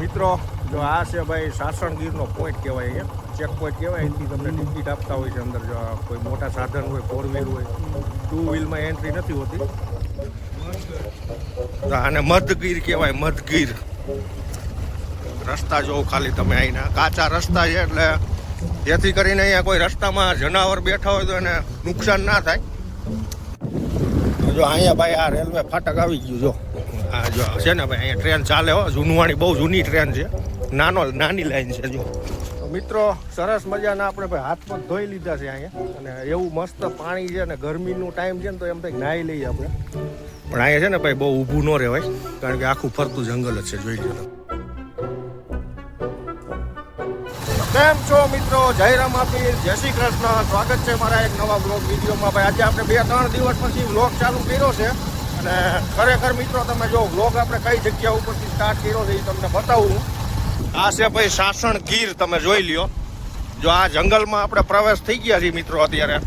મિત્રો જો આ છે ભાઈ સાસણગીરનો પોઈન્ટ કહેવાય, અહીંયા ચેક પોઈન્ટ કહેવાય. અહીંથી તમને ટિકિટ આપતા હોય છે અંદર. જો કોઈ મોટા સાધન હોય, 4 વ્હીલ હોય, 2 વ્હીલમાં એન્ટ્રી નથી હોતી. આને મધગીર કહેવાય, મધગીર. રસ્તા જોવો ખાલી તમે, અહીંના કાચા રસ્તા છે, એટલે જેથી કરીને અહીંયા કોઈ રસ્તામાં જનાવર બેઠા હોય તો એને નુકસાન ના થાય. જો અહીંયા ભાઈ આ રેલવે ફાટક આવી ગયું. જો આ જો છે ને ભાઈ, અહીંયા ટ્રેન ચાલે હો, જૂનવાણી બહુ જૂની ટ્રેન છે, નાની લાઈન છે. જો મિત્રો સરસ મજાના આપણે ભાઈ હાથ પગ ધોઈ લીધા છે અહીંયા, અને એવું મસ્ત પાણી છે ને ગરમીનું ટાઈમ છે ને તો એમ થાય નાહી લઈએ આપણે. પણ અહીંયા છે ને ભાઈ બહુ ઊભું ન રહેવાય, કારણ કે આખું ફરતું જંગલ જ છે. જોઈ લો. કેમ છો મિત્રો? જય રામાપીર, જય શ્રી કૃષ્ણ. સ્વાગત છે મારા એક નવા બ્લોગ વિડીયોમાં. ભાઈ આજે આપણે 2-3 દિવસ પછી બ્લોગ ચાલુ કર્યો છે, અને ખરેખર મિત્રો તમે જો બ્લોગ આપણે કઈ જગ્યા ઉપરથી સ્ટાર્ટ કર્યો છે એ તમને બતાવું. આ છે ભાઈ સાસણગીર, તમે જોઈ લ્યો. જો આ જંગલમાં આપણે પ્રવેશ થઈ ગયા છીએ મિત્રો અત્યારે.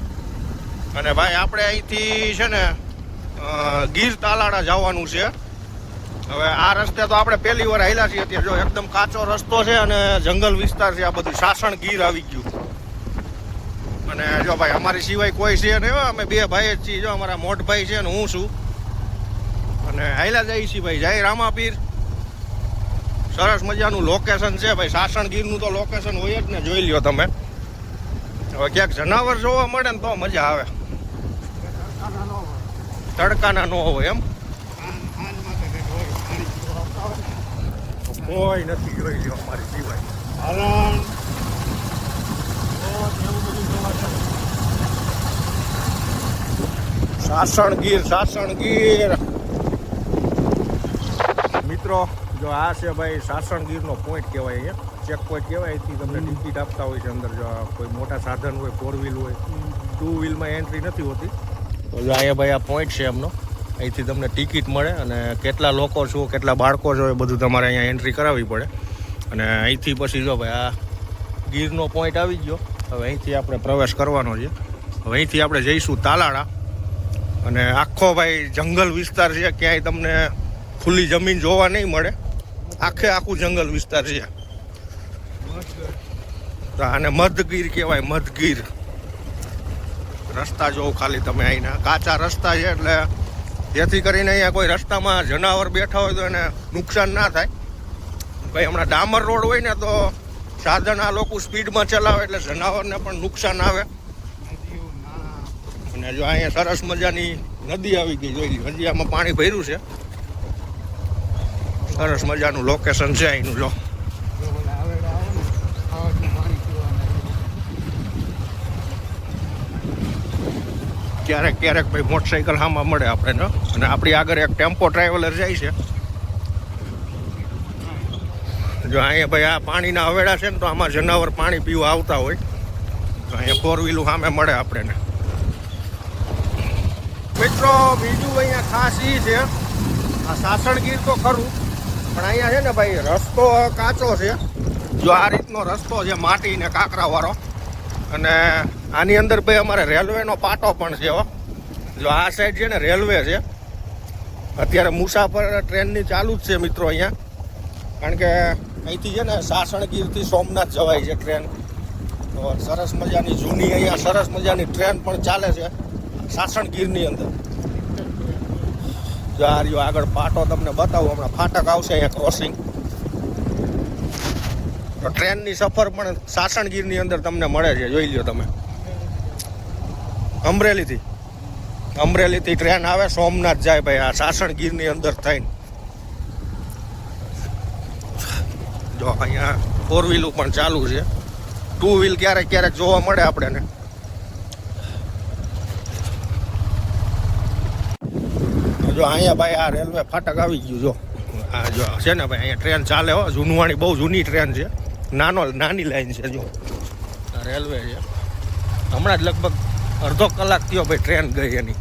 અને ભાઈ આપણે અહીંથી છે ને ગીર તાલાળા જવાનું છે. હવે આ રસ્તે તો આપણે પહેલી વાર હાલ્યા છીએ અત્યારે. જો એકદમ કાચો રસ્તો છે અને જંગલ વિસ્તાર છે. આ બધું સાસણગીર આવી ગયું. અને જો ભાઈ અમારી સિવાય કોઈ છે નહીં, અમે 2 ભાઈ જ છીએ. જો અમારા મોટભાઈ છે ને હું છું, અને હાલ્યા જઈએ છીએ ભાઈ. જય રામાપીર. સરસ મજાનું લોકેશન છે ભાઈ. સાસણગીરનું તો લોકેશન હોય જ ને, જોઈ લ્યો તમે. હવે ક્યાંક જનાવર જોવા મળે ને તો મજા આવે. તડકાના ન હોય એમ. કોઈ નથી જોઈ લ્યો અમારી સિવાય. સાસણગીર મિત્રો જો આ છે ભાઈ સાસણગીરનો પોઈન્ટ કહેવાય, અહીંયા ચેક પોઈન્ટ કહેવાય. અહીંથી તમને ટિકિટ આપતા હોય છે અંદર. જો કોઈ મોટા સાધન હોય, 4 વ્હીલ હોય, 2 વ્હીલમાં એન્ટ્રી નથી હોતી. તો જો અહીંયા ભાઈ આ પોઈન્ટ છે એમનો. અહીંથી તમને ટિકિટ મળે, અને કેટલા લોકો છો, કેટલા બાળકો છો, એ બધું તમારે અહીંયા એન્ટ્રી કરાવવી પડે. અને અહીંથી પછી જો ભાઈ આ ગીરનો પોઈન્ટ આવી ગયો. હવે અહીંથી આપણે પ્રવેશ કરવાનો છે. હવે અહીંથી આપણે જઈશું તાલાળા. અને આખો ભાઈ જંગલ વિસ્તાર છે, ક્યાંય તમને ખુલ્લી જમીન જોવા નહીં મળે. આખું જંગલ વિસ્તાર છે. આને મધગીર કહેવાય, મધગીર. રસ્તા જોવો ખાલી તમે, અહીંના કાચા રસ્તા છે, એટલે જેથી કરીને અહીંયા કોઈ રસ્તામાં જનાવર બેઠા હોય તો એને નુકસાન ના થાય. ભાઈ હમણાં ડામર રોડ હોય ને તો સાધન આ લોકો સ્પીડમાં ચલાવે, એટલે જનાવરને પણ નુકસાન આવે. અને જો અહીંયા સરસ મજાની નદી આવી ગઈ. જોઈ હજી આમાં પાણી ભર્યું છે. સરસ મજાનું લોકેશન છે અહીંનું. જો ક્યારેક ભાઈ મોટરસાઇકલ હામાં મળે આપણે, અને આપણી આગળ એક ટેમ્પો ટ્રાવેલર જાય છે. જો અહીંયા ભાઈ આ પાણીના હવેડા છે ને, તો આમાં જનાવર પાણી પીવા આવતા હોય. તો અહીંયા 4 વ્હીલું સામે મળે આપણે. મિત્રો બીજું અહીંયા ખાસ એ છે, આ સાસણગીર તો ખરું, પણ અહીંયા છે ને ભાઈ રસ્તો કાચો છે. જો આ રીતનો રસ્તો છે, માટી ને કાંકરા વાળો. અને આની અંદર ભાઈ અમારે રેલવેનો પાટો પણ છે. જો આ સાઈડ છે ને રેલવે છે. અત્યારે મુસાફર ટ્રેનની ચાલુ જ છે મિત્રો અહીંયા, કારણ કે અહીંથી છે ને સાસણગીરથી સોમનાથ જવાય છે ટ્રેન. તો સરસ મજાની જૂની અહીંયા સરસ મજાની ટ્રેન પણ ચાલે છે સાસણગીરની અંદર. જો આ રહ્યો આગળ પાટો, તમને બતાવું. હમણાં ફાટક આવશે અહીંયા ક્રોસિંગ. તો ટ્રેનની સફર પણ સાસણગીરની અંદર તમને મળે છે. જોઈ લ્યો તમે. અમરેલીથી ટ્રેન આવે, સોમનાથ જાય ભાઈ આ સાસણગીરની અંદર થઈને. જો અહીંયા 4 વ્હીલું પણ ચાલુ છે. 2 વ્હીલ ક્યારેક જોવા મળે આપણને. જો અહીંયા ભાઈ આ રેલવે ફાટક આવી ગયું. જો આ જો છે ને ભાઈ, અહીંયા ટ્રેન ચાલે હો, જૂનવાણી બહુ જૂની ટ્રેન છે, નાની લાઈન છે. જો આ રેલવે છે. હમણાં જ લગભગ અડધો કલાક થયો ભાઈ ટ્રેન ગઈ એની.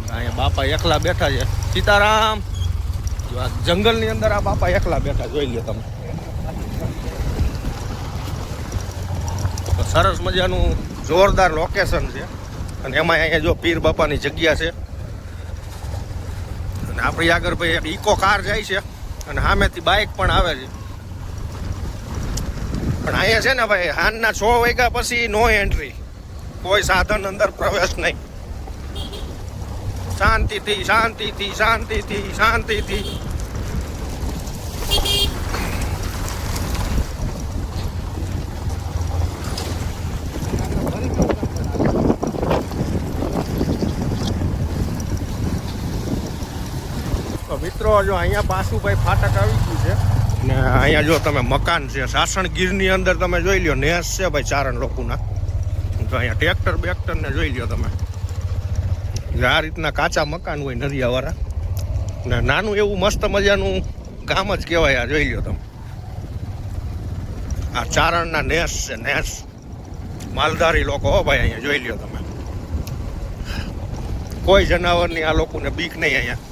અહીંયા બાપા એકલા બેઠા છે. સીતારામ. જો આ જંગલની અંદર આ બાપા એકલા બેઠા, જોઈ લો તમે. સરસ મજાનું જોરદાર લોકેશન છે. અને એમાં અહીંયા જો પીર બાપાની જગ્યા છે. અને આપણી આગળ ભાઈ એક ઇકો કાર જાય છે. અને સામેથી બાઇક પણ આવે છે. પણ અહીંયા છે ને ભાઈ સાંજના 6 વાગ્યા પછી નો એન્ટ્રી, કોઈ સાધન અંદર પ્રવેશ નહીં. શાંતિથી શાંતિથી શાંતિથી શાંતિથી. મિત્રો જો અહીંયા પાછું ભાઈ ફાટક આવી ગયું છે ને અહીંયા જો તમે મકાન છે સાસણગીરની અંદર, તમે જોઈ લ્યો નેસ છે ભાઈ ચારણ લોકોના. તો અહીંયા ટ્રેક્ટર બેક્ટરને જોઈ લ્યો તમે. આ રીતના કાચા મકાન હોય નરિયાવાળા ને નાનું એવું મસ્ત મજાનું ગામ જ કહેવાય. આ જોઈ લ્યો તમે, આ ચારણના નેસ છે, નેસ માલધારી લોકો હો ભાઈ. અહીંયા જોઈ લ્યો તમે, કોઈ જનાવરની આ લોકોને બીક નહીં અહીંયા.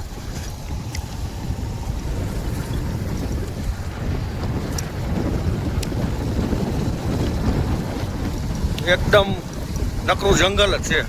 એકદમ નકરું જંગલ જ છે.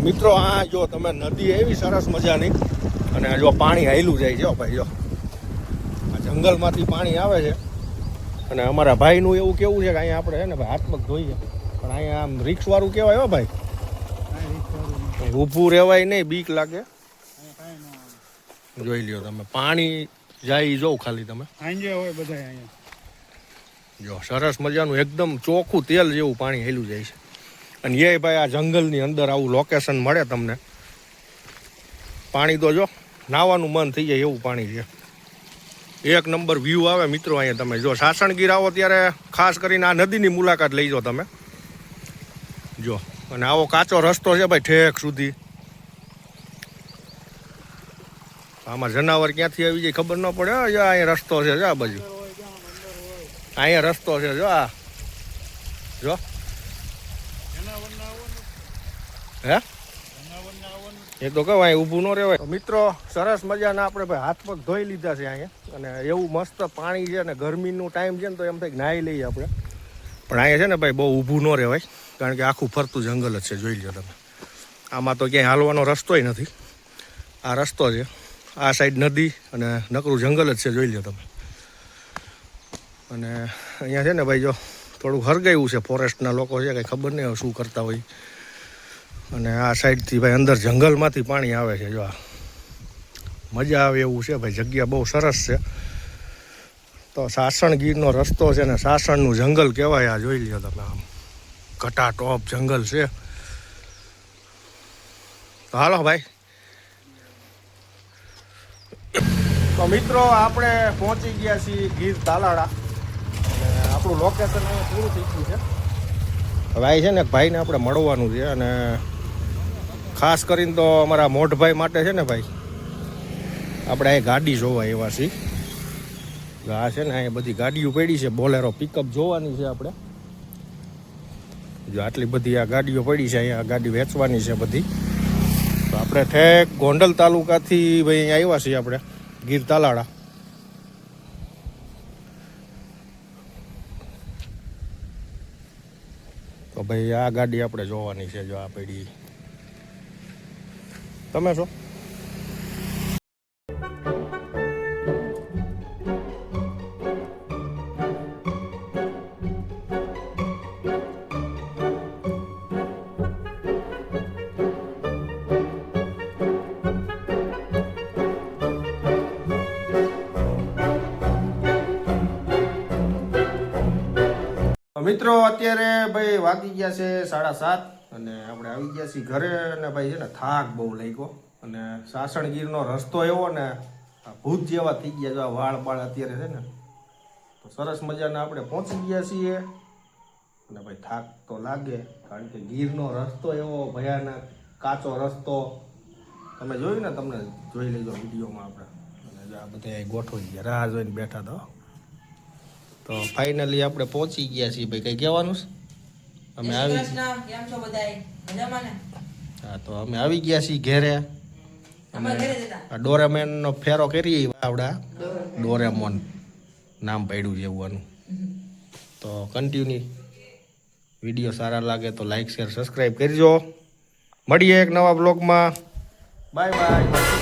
મિત્રો આ જો તમે નદી એવી સરસ મજાની, અને જો પાણી હાયલું જાય છે ભાઈ. જો આ જંગલમાંથી પાણી આવે છે. અને અમારા ભાઈનું એવું કેવું છે કે અહીંયા આપણે છે ને ભાઈ હાથ પગ ધોઈએ, પણ અહીંયા આમ રિક્સવાળું કહેવાય હો ભાઈ. ઊભું રહેવાય નહીં, બીક લાગે. જોઈ લ્યો તમે, પાણી જાય જોઉં ખાલી તમે. હોય બધા અહીંયા જો સરસ મજાનું એકદમ ચોખ્ખું તેલ જેવું પાણી હેલું જાય છે. અને એ ભાઈ આ જંગલની અંદર આવું લોકેશન મળે તમને, પાણી તો જો નાવાનું મન થઈ જાય એવું પાણી છે. એક નંબર વ્યૂ આવે મિત્રો અહીંયા. તમે જો સાસણગીર આવો ત્યારે ખાસ કરીને આ નદીની મુલાકાત લઈ જાઓ તમે. જો અને આવો કાચો રસ્તો છે ભાઈ ઠેક સુધી. આમાં જનાવર ક્યાંથી આવી જાય ખબર ન પડે. અહીંયા રસ્તો છે, જો આ બાજુ અહીંયા રસ્તો છે. જો આ જો હે એ તો કહેવાય ઊભું ન રહેવાય. મિત્રો સરસ મજાના આપણે ભાઈ હાથ પગ ધોઈ લીધા છે અહીંયા. અને એવું મસ્ત પાણી છે ને ગરમીનું ટાઈમ છે ને તો એમ થાય નાહી લઈએ આપણે. પણ અહીંયા છે ને ભાઈ બહુ ઊભું ન રહેવાય, કારણ કે આખું ફરતું જંગલ જ છે. જોઈ લો તમે, આમાં તો ક્યાંય હાલવાનો રસ્તોય નથી. આ રસ્તો છે, આ સાઈડ નદી અને નકરું જંગલ જ છે. જોઈ લો તમે. અને અહીંયા છે ને ભાઈ જો થોડુંક હરગાયું છે, ફોરેસ્ટના લોકો છે, કંઈ ખબર નહીં શું કરતા હોય. અને આ સાઈડથી ભાઈ અંદર જંગલમાંથી પાણી આવે છે. જો આ મજા આવે એવું છે ભાઈ, જગ્યા બહુ સરસ છે. તો સાસણગીરનો રસ્તો છે ને સાસણનું જંગલ કહેવાય. આ જોઈ લ્યો તમે, આમ ઘટાટોપ જંગલ છે. તો હાલો ભાઈ. તો મિત્રો આપણે પહોંચી ગયા છીએ ગીર તાલાળા. અને આપણું લોકેશન અહીંયા પૂરું થઈ ગયું છે. હવે આ છે ને ભાઈને આપણે મળવાનું છે. અને ખાસ કરીને તો અમારા મોઢભાઈ માટે છે ને ભાઈ આપણે અહીં ગાડી જોવા એવા છીએ. આ છે ને અહીંયા બધી ગાડીઓ પડી છે, બોલેરો પિકઅપ જોવાની છે આપણે. જો આટલી બધી આ ગાડીઓ પડી છે અહીંયા, ગાડી વેચવાની છે બધી. તો આપણે ઠેક ગોંડલ તાલુકાથી ભાઈ અહીંયા આવ્યા છીએ આપણે ગીર તાલાળા. તો ભાઈ આ ગાડી આપણે જોવાની છે. જો આ પડી તમે છો. મિત્રો અત્યારે ભાઈ વાગી ગયા છે 7:30 અને આપણે આવી ગયા છીએ ઘરે અને ભાઈ છે ને થાક બહુ લાગ્યો અને સાસણગીરનો રસ્તો એવો ને આ ભૂત જેવા થઈ ગયા જો આ વાળ બાળ અત્યારે છે ને તો સરસ મજાના આપણે પહોંચી ગયા છીએ અને ભાઈ થાક તો લાગે કારણ કે ગીરનો રસ્તો એવો ભયાનક કાચો રસ્તો તમે જોયું ને તમને જોઈ લેજો વિડીયોમાં આપણે અને જો આ બધા ગોઠવાઈ ગયા રાહ જોઈને બેઠા તો ફાઇનલી આપણે પહોંચી ગયા છીએ ભાઈ કઈ કહેવાનું છે અમે આવી કેમ છો બધાય મજામાં ને હા તો અમે આવી ગયા છીએ ઘેરે અમે ઘરે જતા આ ડોરેમોનનો ફેરો કરી આવડા ડોરેમોન નામ પડ્યું છે એવું આનું તો કન્ટિન્યુ વિડીયો સારા લાગે તો લાઈક શેર સબસ્ક્રાઈબ કરજો મળીએ એક નવા બ્લોગમાં બાય બાય